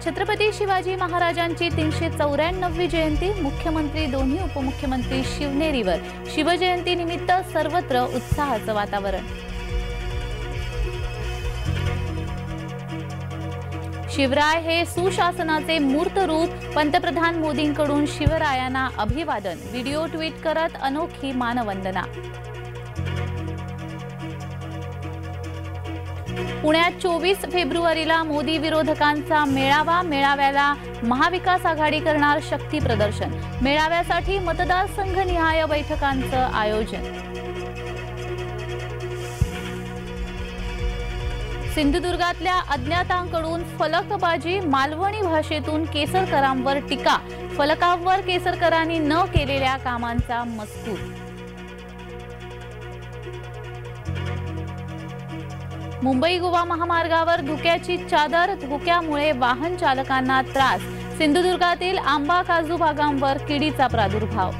छत्रपती शिवाजी महाराजांची 394वी जयंती। मुख्यमंत्री दोन्ही उपमुख्यमंत्री शिवनेरीवर। शिवजयंती निमित्त सर्वत्र उत्साहाचं वातावरण। शिवराय हे सुशासनाचे मूर्त रूप। पंतप्रधान मोदींकडून शिवरायांना अभिवादन। व्हिडिओ ट्विट करत अनोखी मानवंदना। पुण्यात 24 फेब्रुवारीला मोदी विरोधकांचा मेळावा। मेळाव्याला महाविकास आघाडी करणार शक्ती प्रदर्शन। मेळाव्यासाठी मतदारसंघनिहाय बैठकांचं आयोजन। सिंधुदुर्गातल्या अज्ञातांकडून फलकबाजी। मालवणी भाषेतून केसरकरांवर टीका। फलकावर केसरकरांनी न केलेल्या कामांचा मजकूर। मुंबई गोवा महामार्गावर धुक्याची चादर। धुक्यामुळे वाहन चालकांना त्रास। सिंधुदुर्गातील आंबा काजू बागांवर किडीचा प्रादुर्भाव।